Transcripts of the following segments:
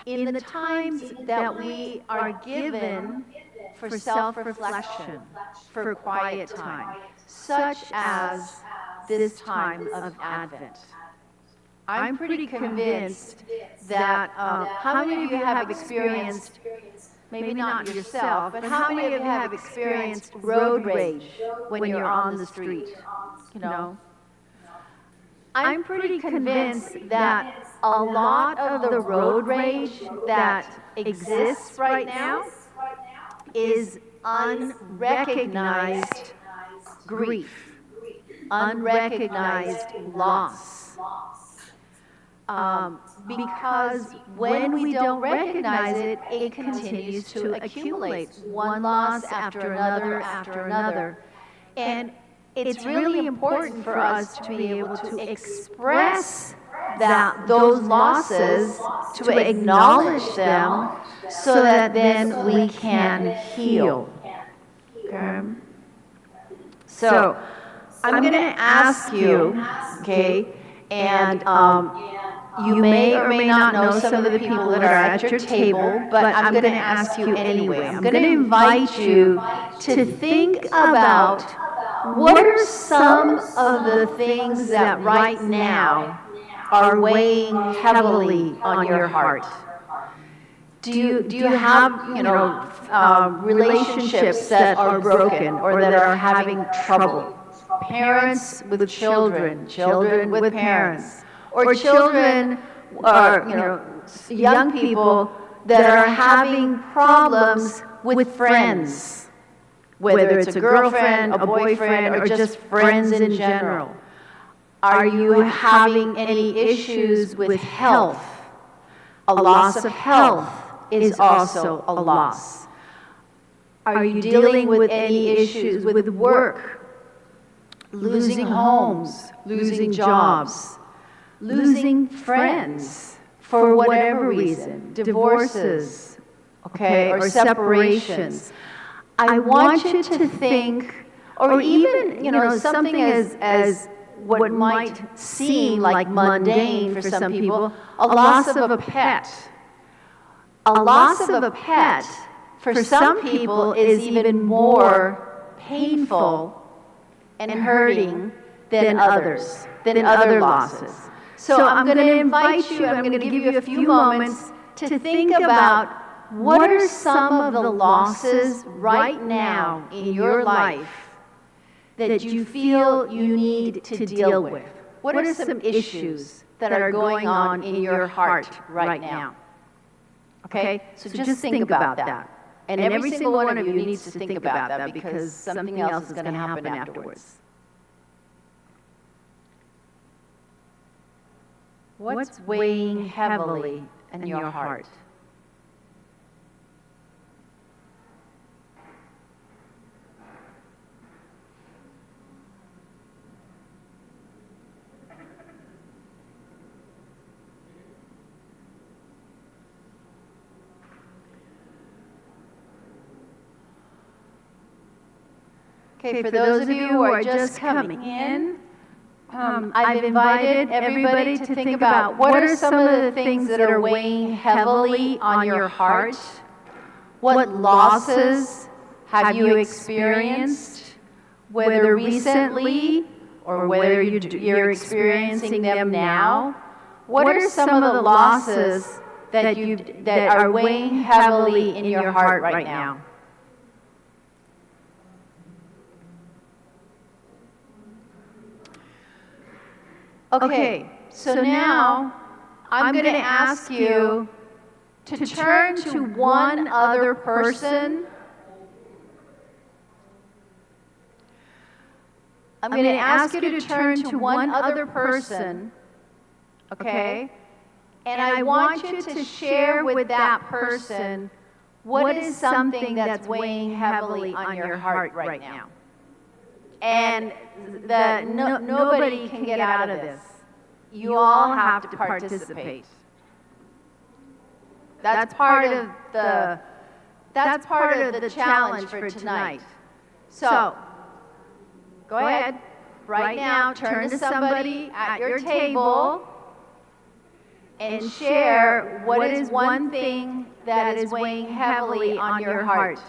in the times that we are given for self-reflection, for quiet time, such as this time of Advent. I'm pretty convinced that how many of you have experienced, maybe not yourself, but how many of you have experienced road rage when you're on the street? You know? I'm pretty convinced that a lot of the road rage that exists right now is unrecognized grief, unrecognized loss. Because when we don't recognize it, it continues to accumulate, one loss after another after another. And it's really important for us to be able to express those losses, to acknowledge them, so that then we can heal. Okay? So I'm going to ask you, okay, and you may or may not know some of the people that are at your table, but I'm going to ask you anyway. I'm going to invite you to think about what are some of the things that right now are weighing heavily on your heart. Do you have, relationships that are broken or that are having trouble? Parents with children, children with parents, or children, or young people that are having problems with friends, whether it's a girlfriend, a boyfriend, or just friends in general. Are you having any issues with health? A loss of health is also a loss. Are you dealing with any issues with work? Losing homes, losing jobs, losing friends for whatever reason, divorces, okay, or separations. I want you to think, or even, something as what might seem like mundane for some people, a loss of a pet. A loss of a pet, for some people, is even more painful and hurting than others, than other losses. So I'm going to invite you, I'm going to give you a few moments to think about what are some of the losses right now in your life that you feel you need to deal with. What are some issues that are going on in your heart right now? Okay, so just think about that. And every single one of you needs to think about that because something else is going to happen afterwards. What's weighing heavily in your heart? Okay, for those of you who are just coming in, I've invited everybody to think about what are some of the things that are weighing heavily on your heart? What losses have you experienced, whether recently or whether you're experiencing them now? What are some of the losses that are weighing heavily in your heart right now? Okay, so now I'm going to ask you to turn to one other person. I'm going to ask you to turn to one other person, okay? And I want you to share with that person what is something that's weighing heavily on your heart right now. And nobody can get out of this. You all have to participate. That's part of the challenge for tonight. So, go ahead, right now, turn to somebody at your table and share what is one thing that is weighing heavily on your heart.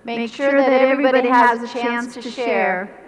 Make sure that everybody has a chance to share.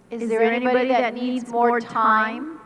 Is there anybody that needs more time?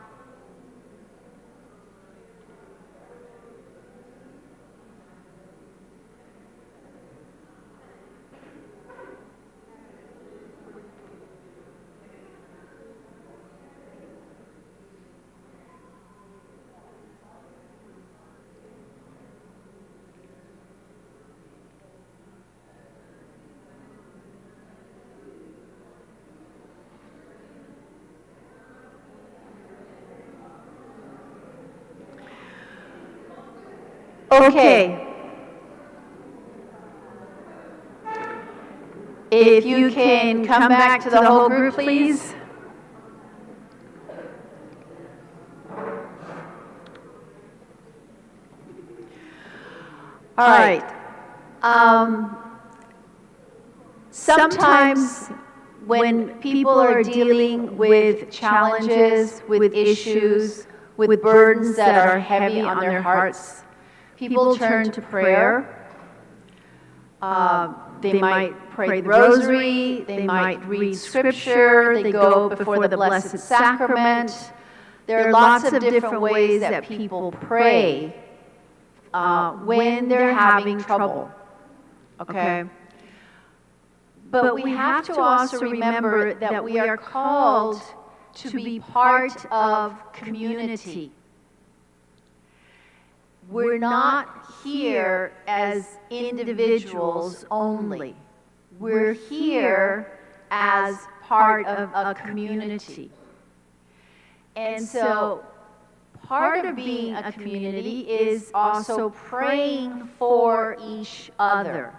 Okay. If you can come back to the whole group, please. All right. Sometimes when people are dealing with challenges, with issues, with burdens that are heavy on their hearts, people turn to prayer. They might pray the rosary, they might read scripture, they go before the Blessed Sacrament. There are lots of different ways that people pray when they're having trouble, okay? But we have to also remember that we are called to be part of community. We're not here as individuals only. We're here as part of a community. And so part of being a community is also praying for each other.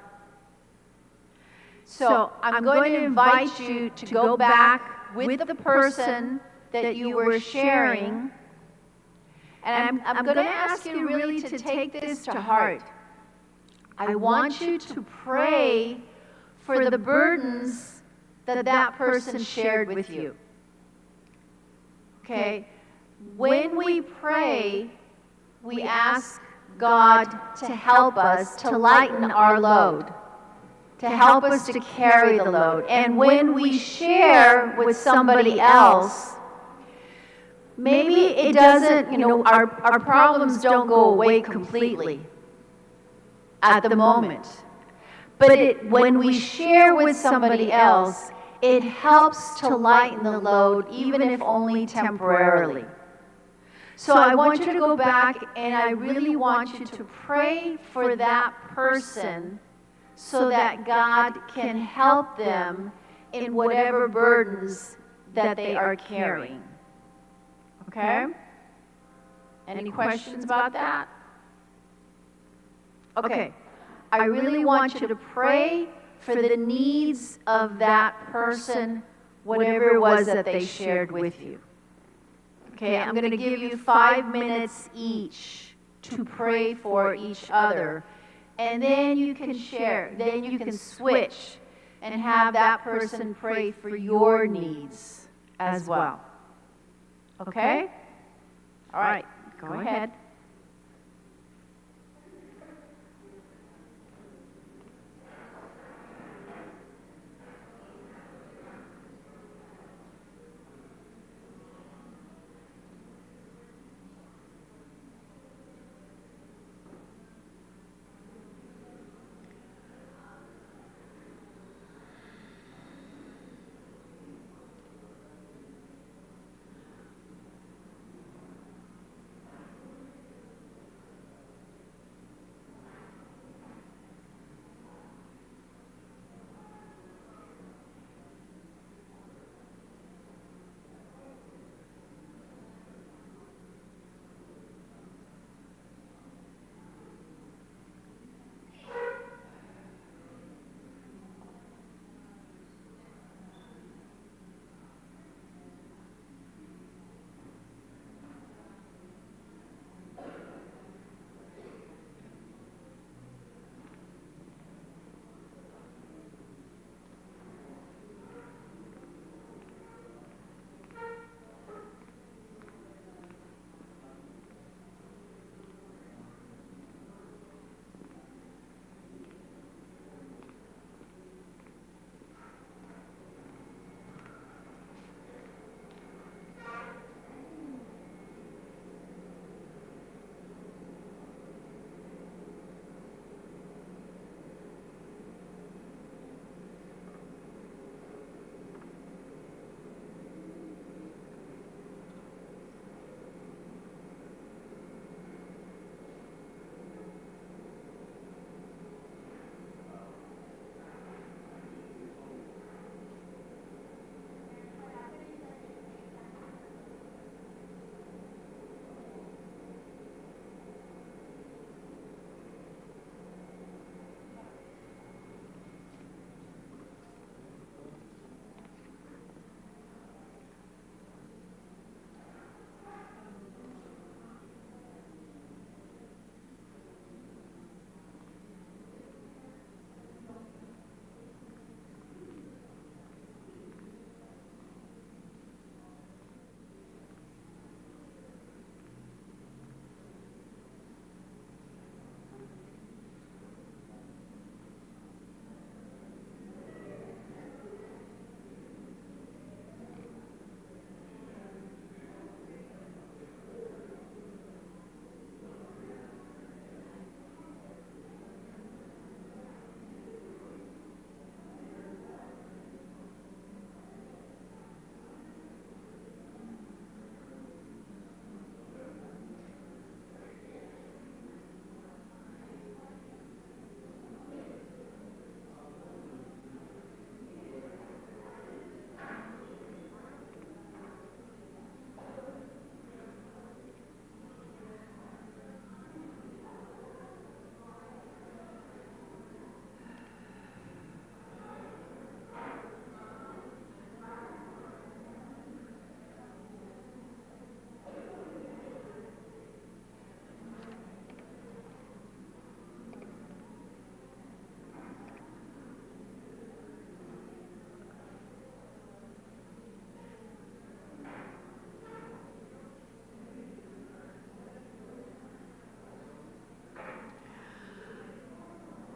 So I'm going to invite you to go back with the person that you were sharing. And I'm going to ask you really to take this to heart. I want you to pray for the burdens that that person shared with you. Okay? When we pray, we ask God to help us to lighten our load, to help us to carry the load. And when we share with somebody else, maybe it doesn't, our problems don't go away completely at the moment. But when we share with somebody else, it helps to lighten the load, even if only temporarily. So I want you to go back, and I really want you to pray for that person so that God can help them in whatever burdens that they are carrying. Okay? Any questions about that? Okay. I really want you to pray for the needs of that person, whatever it was that they shared with you. Okay, I'm going to give you 5 minutes each to pray for each other. And then you can share, then you can switch and have that person pray for your needs as well. Okay? All right, go ahead.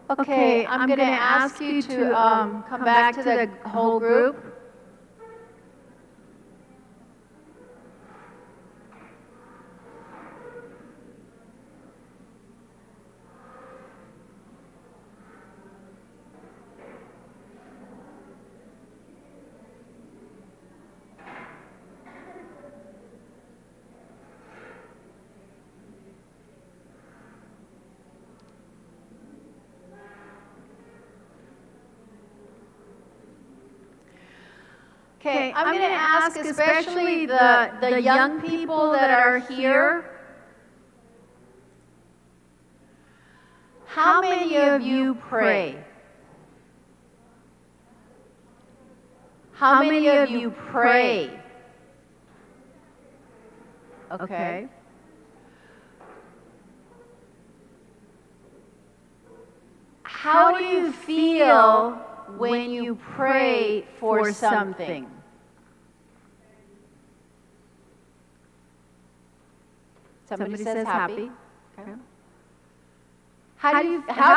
Okay, I'm going to ask you to come back to the whole group. Okay, I'm going to ask especially the young people that are here How many of you pray? How many of you pray? Okay. How do you feel when you pray for something? Somebody says happy. Okay. How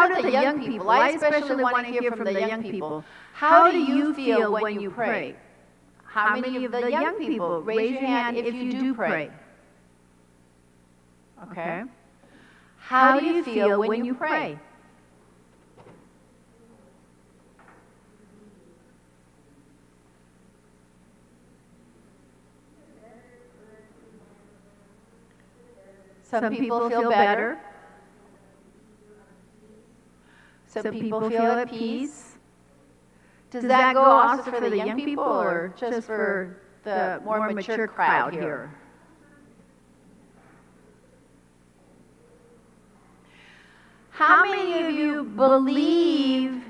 do the young people, I especially want to hear from the young people, how do you feel when you pray? How many of the young people, raise your hand if you do pray. Okay. How do you feel when you pray? Some people feel better. Some people feel at peace. Does that go also for the young people or just for the more mature crowd here? How many of you believe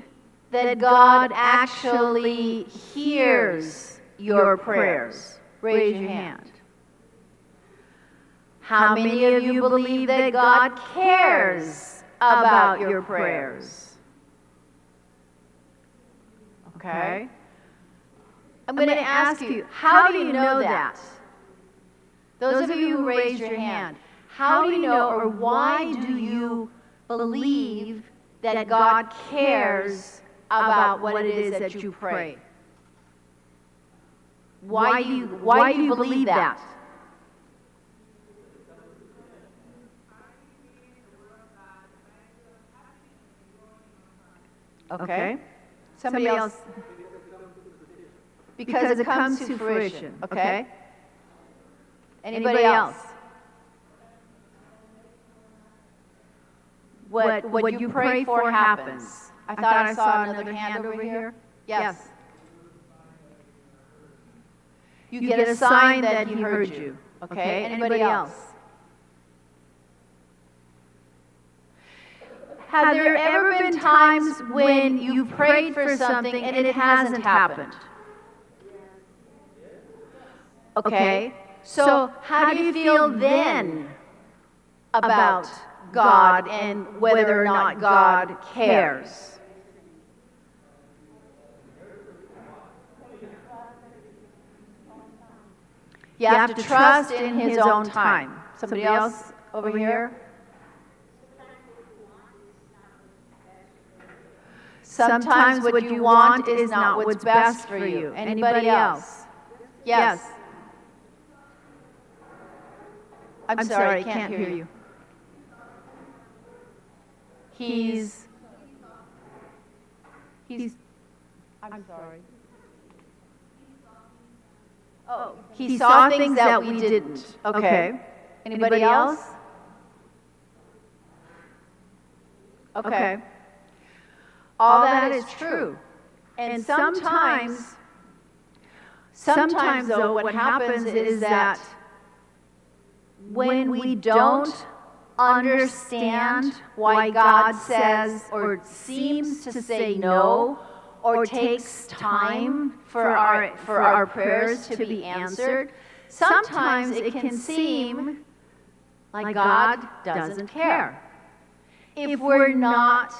that God actually hears your prayers? Raise your hand. How many of you believe that God cares about your prayers? Okay. I'm going to ask you, how do you know that? Those of you who raised your hand, how do you know or why do you believe that God cares about what it is that you pray? Why do you believe that? Okay. Somebody else. Because it comes to fruition. Okay. Anybody else? What you pray for happens. I thought I saw another hand over here. Yes. You get a sign that He heard you. Okay. Anybody else? Have there ever been times when you prayed for something and it hasn't happened? Okay. So how do you feel then about God and whether or not God cares? You have to trust in His own time. Somebody else over here? Sometimes what you want is not what's best for you. Anybody else? Yes. I'm sorry, I can't hear you. I'm sorry. Oh, He saw things that we didn't. Okay. Anybody else? Okay. All that is true. And sometimes though, what happens is that when we don't understand why God says or seems to say no or takes time for our prayers to be answered, sometimes it can seem like God doesn't care. If we're not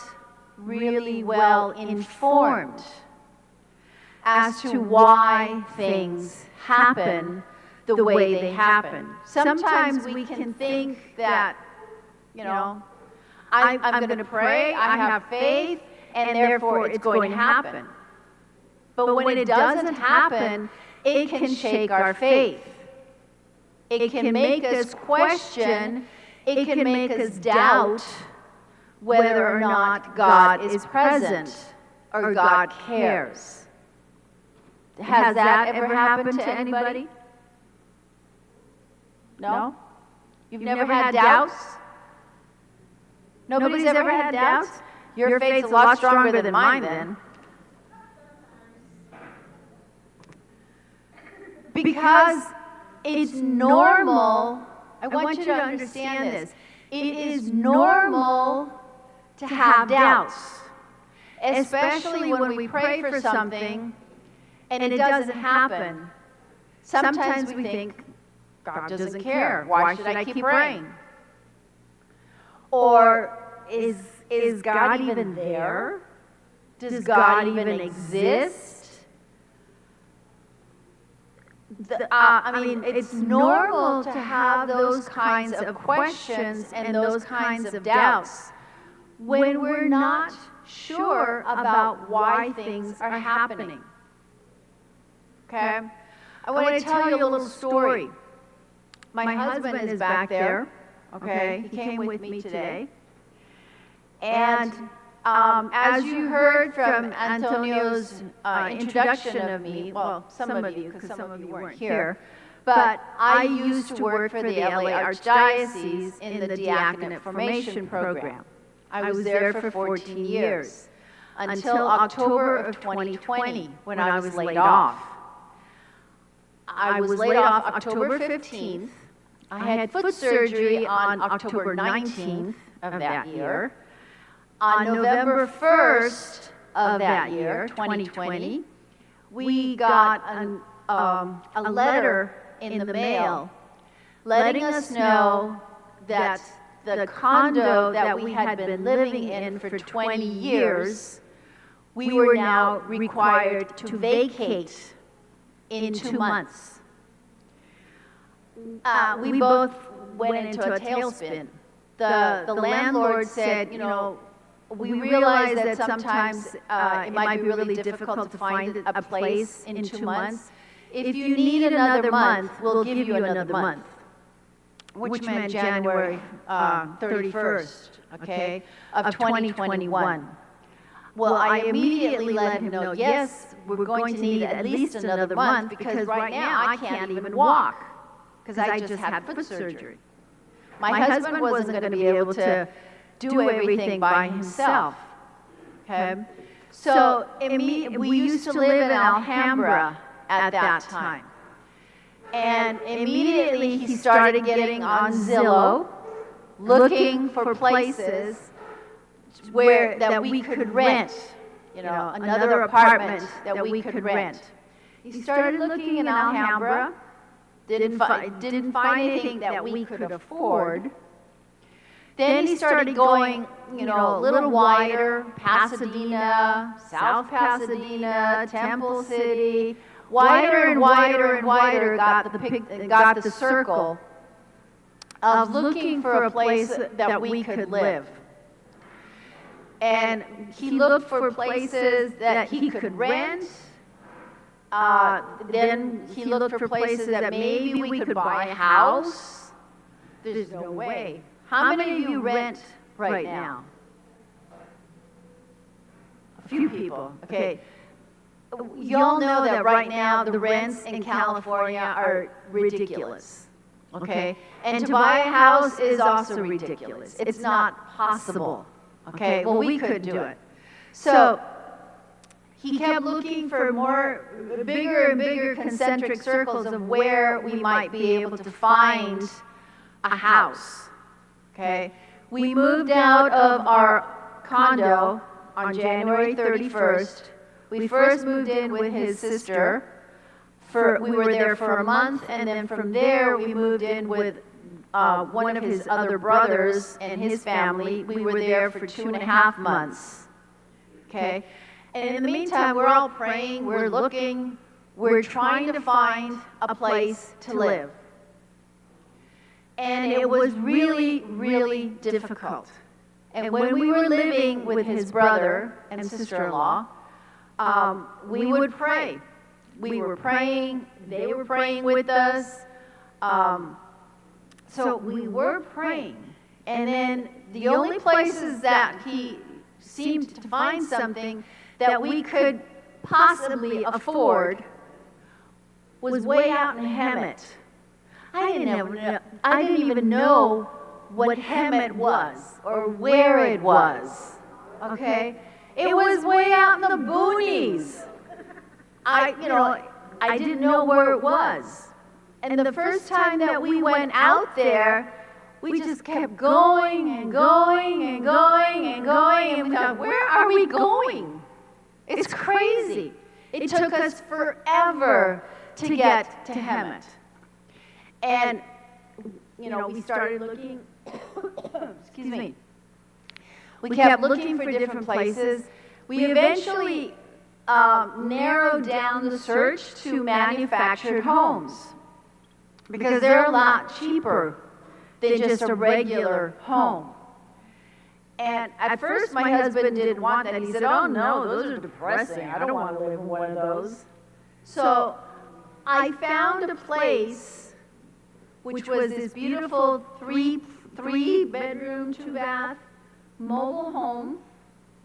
really well informed as to why things happen the way they happen. Sometimes we can think that, I'm going to pray, I have faith, and therefore it's going to happen. But when it doesn't happen, it can shake our faith. It can make us question, it can make us doubt whether or not God is present or God cares. Has that ever happened to anybody? No? You've never had doubts? Nobody's ever had doubts? Your faith's a lot stronger than mine then. Because it's normal, I want you to understand this, it is normal to have doubts, especially when we pray for something and it doesn't happen. Sometimes we think, God doesn't care. Why should I keep praying? Or is God even there? Does God even exist? It's normal to have those kinds of questions and those kinds of doubts when we're not sure about why things are happening. Okay? I want to tell you a little story. My husband is back there. Okay? He came with me today. And as you heard from Antonio's introduction of me, well, some of you, because some of you weren't here, but I used to work for the LA Archdiocese in the Diaconate Formation Program. I was there for 14 years, until October of 2020, when I was laid off. I was laid off October 15th. I had foot surgery on October 19th of that year. On November 1st of that year, 2020, we got a letter in the mail letting us know that the condo that we had been living in for 20 years, we were now required to vacate in 2 months. We both went into a tailspin. The landlord said, you know, we realize that sometimes it might be really difficult to find a place in 2 months. If you need another month, we'll give you another month, which meant January 31st, okay, of 2021. Well, I immediately let him know, yes, we're going to need at least another month because right now I can't even walk because I just had foot surgery. My husband wasn't going to be able to do everything by himself. Okay? So we used to live in Alhambra at that time. And immediately he started getting on Zillow, looking for places that we could rent, you know, another apartment that we could rent. He started looking in Alhambra, didn't find anything that we could afford. Then he started going, you know, a little wider, Pasadena, South Pasadena, Temple City, wider and wider and wider got the circle of looking for a place that we could live. And he looked for places that he could rent. Then he looked for places that maybe we could buy a house. There's no way. How many of you rent right now? A few people, okay. You all know that right now the rents in California are ridiculous, okay? And to buy a house is also ridiculous. It's not possible, okay? Well, we couldn't do it. So he kept looking for bigger and bigger concentric circles of where we might be able to find a house. Okay, we moved out of our condo on January 31st. We first moved in with his sister. We were there for a month, and then from there we moved in with one of his other brothers and his family. We were there for 2.5 months. Okay, and in the meantime, we're all praying, we're looking, we're trying to find a place to live. And it was really, really difficult. And when we were living with his brother and sister-in-law, we would pray. We were praying, they were praying with us. So we were praying. And then the only places that he seemed to find something that we could possibly afford was way out in Hemet. I didn't even know what Hemet was or where it was. Okay? It was way out in the boonies. I didn't know where it was. And the first time that we went out there, we just kept going and going and going and going. God, where are we going? It's crazy. It took us forever to get to Hemet. And, we started looking, excuse me, we kept looking for different places. We eventually narrowed down the search to manufactured homes because they're a lot cheaper than just a regular home. And at first, my husband didn't want that. He said, oh, no, those are depressing. I don't want to live in one of those. So I found a place which was this beautiful three-bedroom, two-bath mobile home,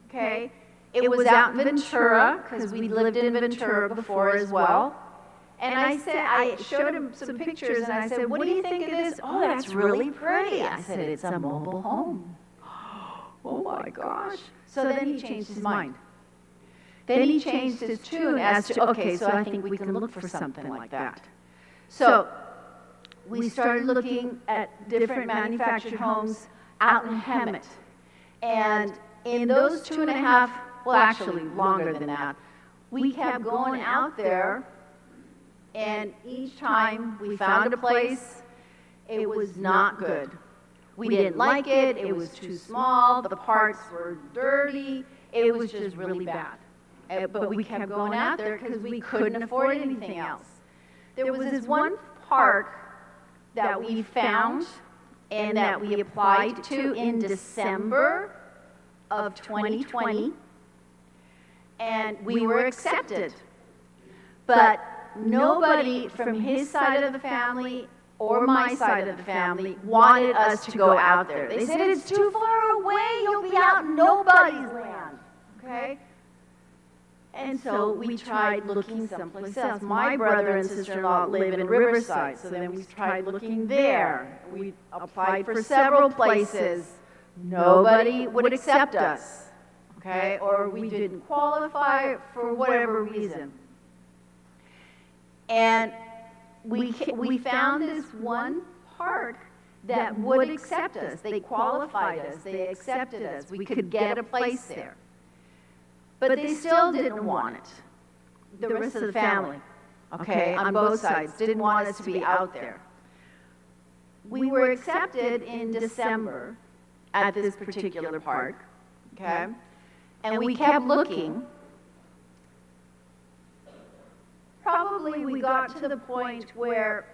okay? It was out in Ventura, because we lived in Ventura before as well. And I showed him some pictures, and I said, what do you think of this? Oh, that's really pretty. I said, it's a mobile home. Oh my gosh. So then he changed his mind. Then he changed his tune as to, okay, so I think we can look for something like that. So we started looking at different manufactured homes out in Hemet. And in those 2.5, well, actually longer than that, we kept going out there, and each time we found a place, it was not good. We didn't like it, it was too small, the parts were dirty, it was just really bad. But we kept going out there because we couldn't afford anything else. There was this one park that we found and that we applied to in December of 2020, and we were accepted. But nobody from his side of the family or my side of the family wanted us to go out there. They said, it's too far away, you'll be out in nobody's land, okay? And so we tried looking someplace else. My brother and sister-in-law live in Riverside, so then we tried looking there. We applied for several places. Nobody would accept us, okay? Or we didn't qualify for whatever reason. And we found this one park that would accept us. They qualified us. They accepted us. We could get a place there. But they still didn't want it. The rest of the family, okay, on both sides, didn't want us to be out there. We were accepted in December at this particular park, okay? And we kept looking. Probably we got to the point where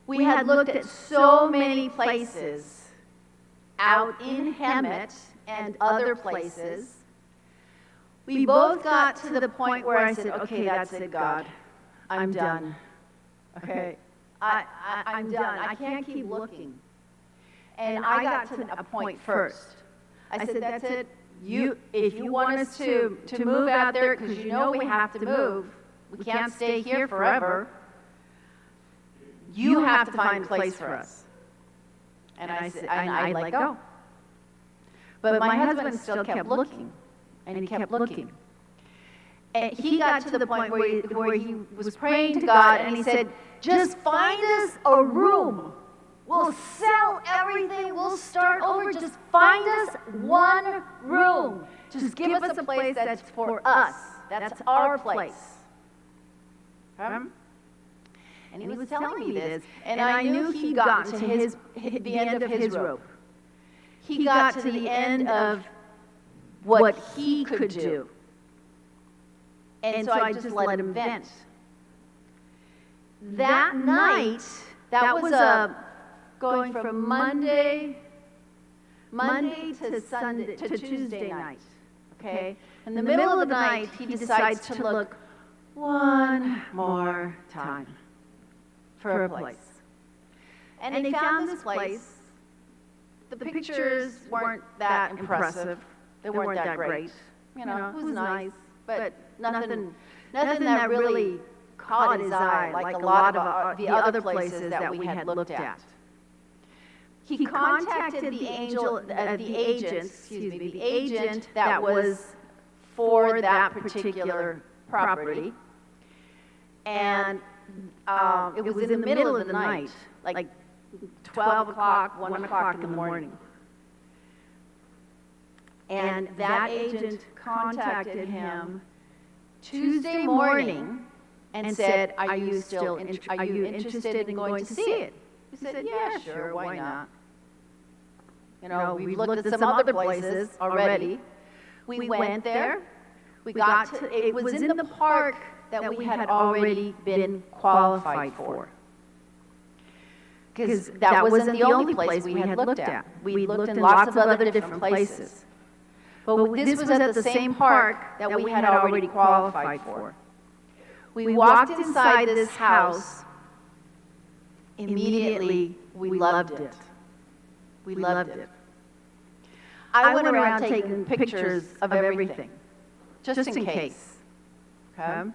we had looked at so many places out in Hemet and other places. We both got to the point where I said, okay, that's it, God. I'm done. Okay? I'm done. I can't keep looking. And I got to a point first. I said, that's it. If you want us to move out there, because you know we have to move, we can't stay here forever, you have to find a place for us. And I said, and I let go. But my husband still kept looking, and he kept looking. And he got to the point where he was praying to God, and he said, just find us a room. We'll sell everything. We'll start over. Just find us one room. Just give us a place that's for us. That's our place. And he was telling me this, and I knew he'd gotten to the end of his rope. He got to the end of what he could do. And so I just let him vent. That night, that was going from Monday to Sunday to Tuesday night. Okay? In the middle of the night, he decides to look one more time for a place. And they found this place. The pictures weren't that impressive. They weren't that great. You know, it was nice, but nothing that really caught his eye like a lot of the other places that we had looked at. He contacted the agent that was for that particular property, and it was in the middle of the night, like 12 o'clock, 1 o'clock in the morning. And that agent contacted him Tuesday morning and said, are you interested in going to see it? He said, yeah, sure, why not? You know, we've looked at some other places already. We went there. We got to, it was in the park that we had already been qualified for. Because that wasn't the only place we had looked at. We looked in lots of other different places. But this was at the same park that we had already qualified for. We walked inside this house. Immediately, we loved it. We loved it. I went around taking pictures of everything, just in case. Okay?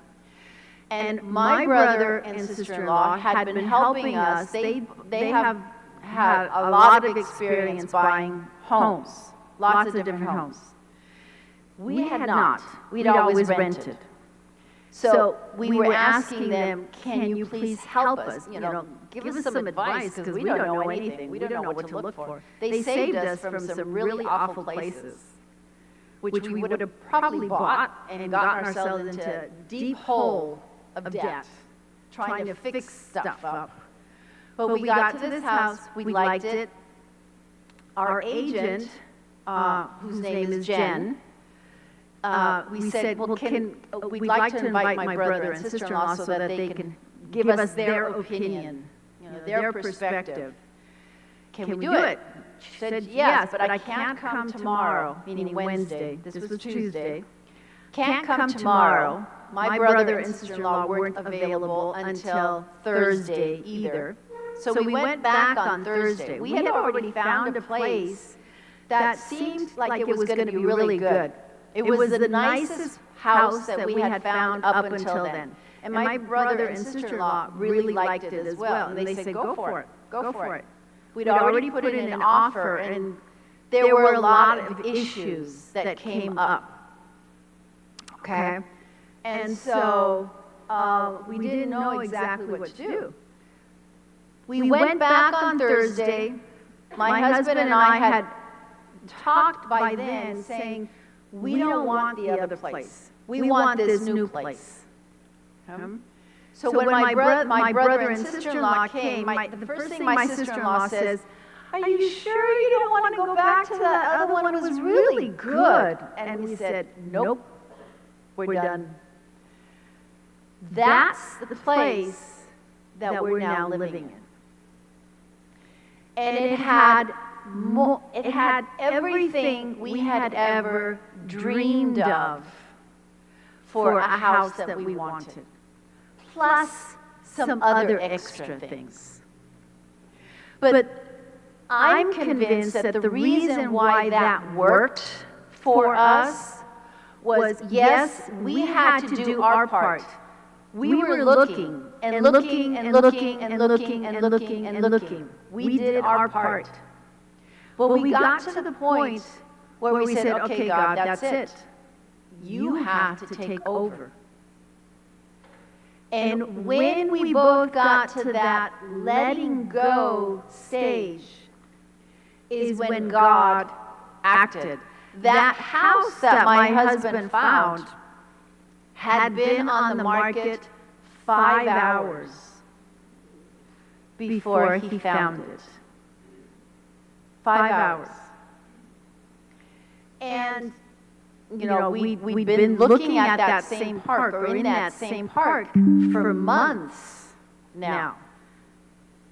And my brother and sister-in-law had been helping us. They have had a lot of experience buying homes, lots of different homes. We had not. We'd always rented. So we were asking them, can you please help us? You know, give us some advice, because we don't know anything. We don't know what to look for. They saved us from some really awful places, which we would have probably bought and gotten ourselves into a deep hole of debt, trying to fix stuff up. But we got to this house, we liked it. Our agent, whose name is Jen, we said, well, we'd like to invite my brother and sister-in-law so that they can give us their opinion, you know, their perspective. Can we do it? She said, yes, but I can't come tomorrow, meaning Wednesday. This was Tuesday. Can't come tomorrow. My brother and sister-in-law weren't available until Thursday either. So we went back on Thursday. We had already found a place that seemed like it was going to be really good. It was the nicest house that we had found up until then. And my brother and sister-in-law really liked it as well. And they said, go for it, go for it. We'd already put in an offer, and there were a lot of issues that came up. Okay? And so we didn't know exactly what to do. We went back on Thursday. My husband and I had talked by then saying, we don't want the other place. We want this new place. So when my brother and sister-in-law came, the first thing my sister-in-law says, are you sure you don't want to go back to that other one? It was really good. And we said, nope, we're done. That's the place that we're now living in. And it had everything we had ever dreamed of for a house that we wanted, plus some other extra things. But I'm convinced that the reason why that worked for us was, yes, we had to do our part. We were looking and looking and looking and looking and looking and looking. We did our part. But we got to the point where we said, okay, God, that's it. You have to take over. And when we both got to that letting go stage is when God acted. That house that my husband found had been on the market 5 hours before he found it. 5 hours. And, you know, we've been looking at that same park, or in that same park, for months now.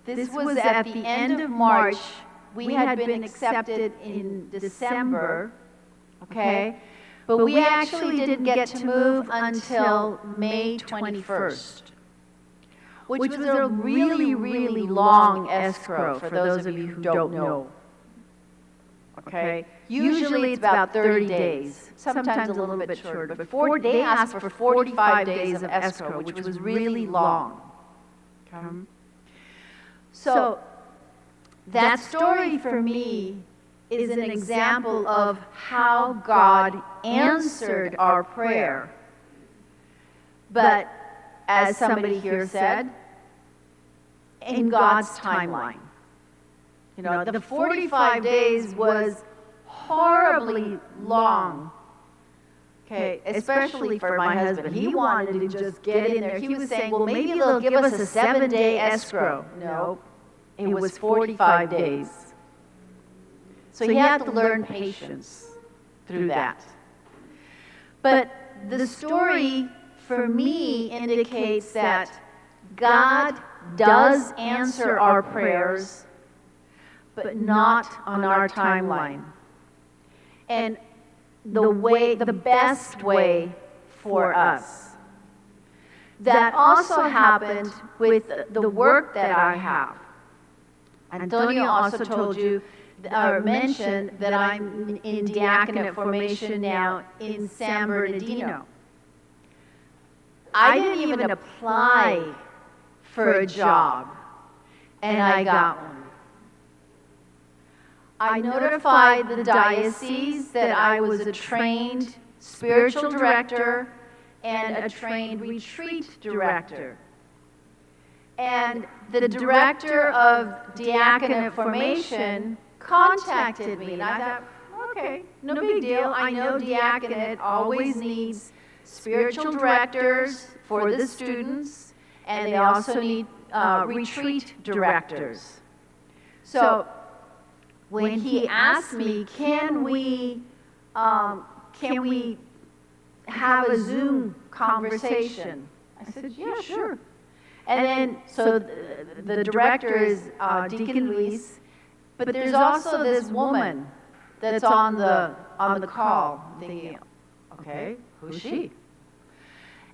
This was at the end of March. We had been accepted in December, okay? But we actually didn't get to move until May 21st, which was a really, really long escrow for those of you who don't know. Okay? Usually it's about 30 days, sometimes a little bit shorter, but they asked for 45 days of escrow, which was really long. Okay? So that story for me is an example of how God answered our prayer. But as somebody here said, in God's timeline. You know, the 45 days was horribly long. Okay, especially for my husband. He wanted to just get in there. He was saying, well, maybe they'll give us a 7-day escrow. No, it was 45 days. So he had to learn patience through that. But the story for me indicates that God does answer our prayers, but not on our timeline. And the best way for us. That also happened with the work that I have. Antonio also told you, or mentioned, that I'm in diaconate formation now in San Bernardino. I didn't even apply for a job, and I got one. I notified the diocese that I was a trained spiritual director and a trained retreat director. And the director of diaconate formation contacted me, and I thought, okay, no big deal. I know diaconate always needs spiritual directors for the students, and they also need retreat directors. So when he asked me, can we have a Zoom conversation? I said, yeah, sure. And then, so the director is Deacon Luis, but there's also this woman that's on the call. I'm thinking, okay, who's she?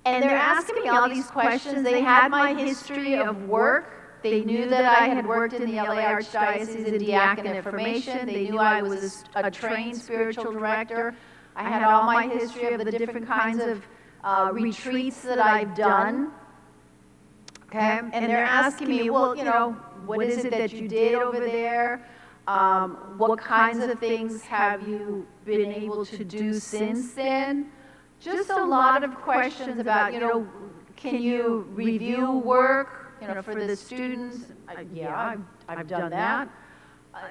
And they're asking me all these questions. They had my history of work. They knew that I had worked in the LA Archdiocese in diaconate formation. They knew I was a trained spiritual director. I had all my history of the different kinds of retreats that I've done. Okay, and they're asking me, well, you know, what is it that you did over there? What kinds of things have you been able to do since then? Just a lot of questions about, you know, can you review work, you know, for the students? Yeah, I've done that.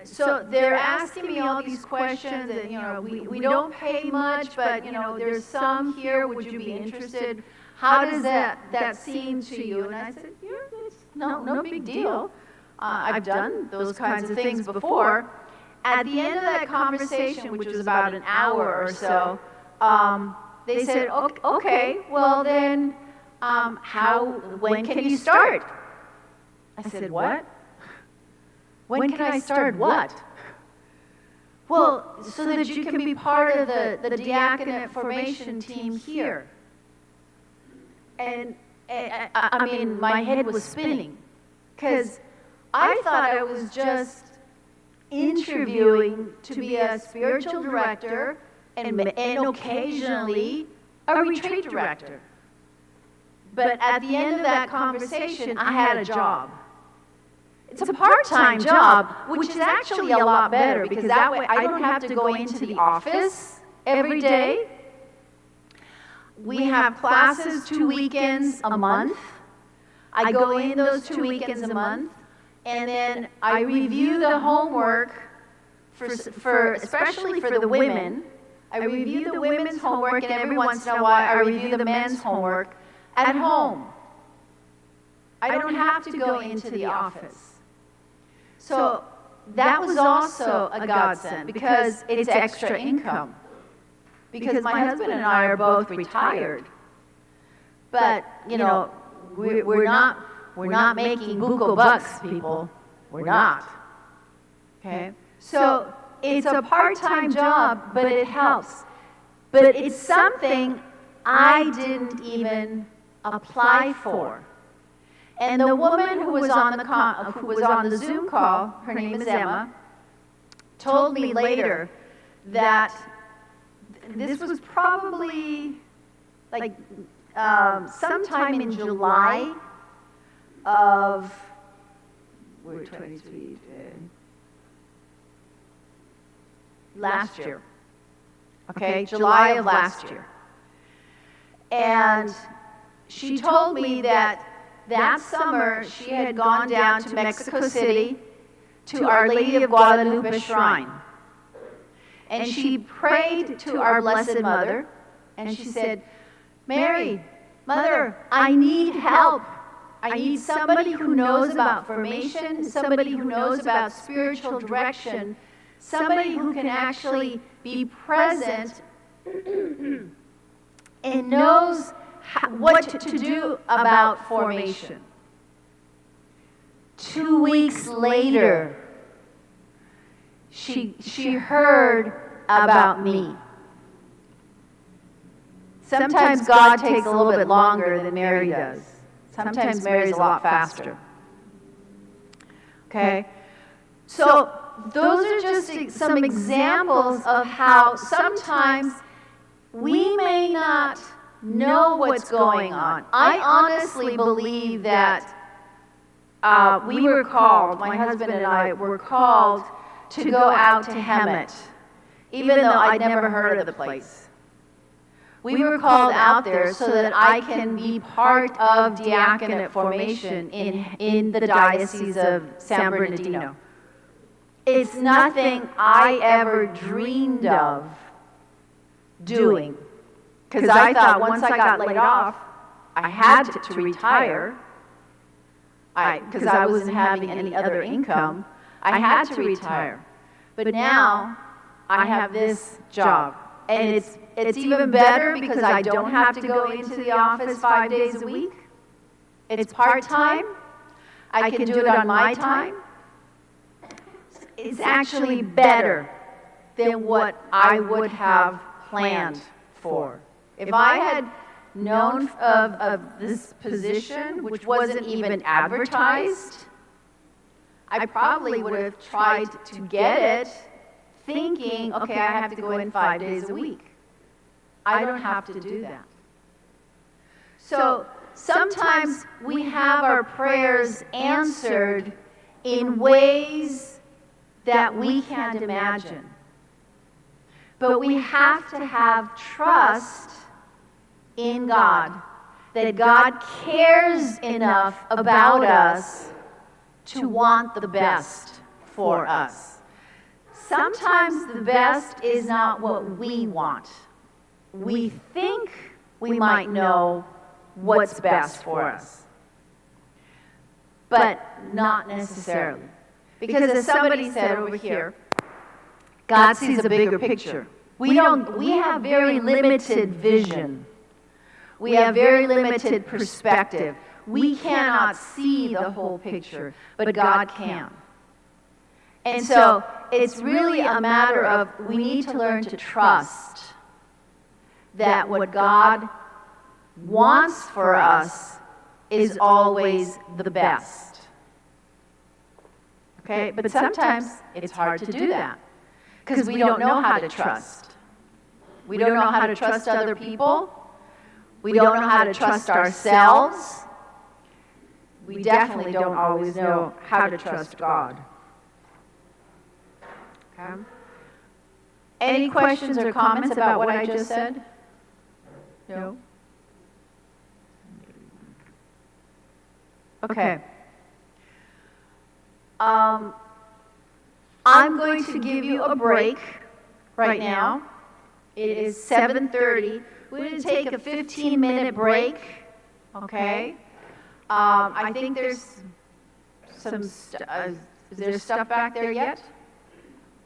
So they're asking me all these questions, and, you know, we don't pay much, but, you know, there's some here. Would you be interested? How does that seem to you? And I said, yeah, it's no big deal. I've done those kinds of things before. At the end of that conversation, which was about an hour or so, they said, okay, well then, when can you start? I said, what? When can I start what? Well, so that you can be part of the diaconate formation team here. And I mean, my head was spinning, because I thought I was just interviewing to be a spiritual director and occasionally a retreat director. But at the end of that conversation, I had a job. It's a part-time job, which is actually a lot better, because that way I don't have to go into the office every day. We have classes 2 weekends a month. I go in those 2 weekends a month, and then I review the homework especially for the women. I review the women's homework, and every once in a while I review the men's homework at home. I don't have to go into the office. So that was also a godsend, because it's extra income. Because my husband and I are both retired. But, you know, we're not making buco bucks, people. We're not. Okay? So it's a part-time job, but it helps. But it's something I didn't even apply for. And the woman who was on the Zoom call, her name is Emma, told me later that this was probably like sometime in July of, we're 23, last year. Okay, July of last year. And she told me that summer she had gone down to Mexico City to Our Lady of Guadalupe Shrine. And she prayed to our Blessed Mother, and she said, Mary, Mother, I need help. I need somebody who knows about formation, somebody who knows about spiritual direction, somebody who can actually be present and knows what to do about formation. 2 weeks later, she heard about me. Sometimes God takes a little bit longer than Mary does. Sometimes Mary's a lot faster. Okay? So those are just some examples of how sometimes we may not know what's going on. I honestly believe that we were called, my husband and I were called to go out to Hemet, even though I'd never heard of the place. We were called out there so that I can be part of diaconate formation in the Diocese of San Bernardino. It's nothing I ever dreamed of doing, because I thought once I got laid off, I had to retire, because I wasn't having any other income. I had to retire. But now I have this job, and it's even better because I don't have to go into the office 5 days a week. It's part-time. I can do it on my time. It's actually better than what I would have planned for. If I had known of this position, which wasn't even advertised, I probably would have tried to get it thinking, okay, I have to go in 5 days a week. I don't have to do that. So sometimes we have our prayers answered in ways that we can't imagine. But we have to have trust in God, that God cares enough about us to want the best for us. Sometimes the best is not what we want. We think we might know what's best for us, but not necessarily. Because as somebody said over here, God sees a bigger picture. We have very limited vision. We have very limited perspective. We cannot see the whole picture, but God can. And so it's really a matter of we need to learn to trust that what God wants for us is always the best. Okay? But sometimes it's hard to do that because we don't know how to trust. We don't know how to trust other people. We don't know how to trust ourselves. We definitely don't always know how to trust God. Okay? Any questions or comments about what I just said? No? Okay. I'm going to give you a break right now. It is 7:30. We're going to take a 15-minute break, okay? I think there's some is there stuff back there yet?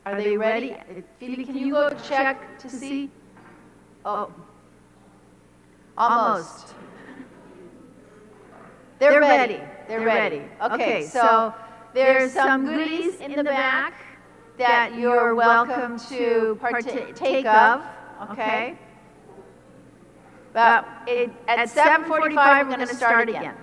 Are they ready? Phoebe, can you go check to see? Oh, almost. They're ready. They're ready. Okay, so there's some goodies in the back that you're welcome to partake of, okay? But at 7:45, we're going to start again.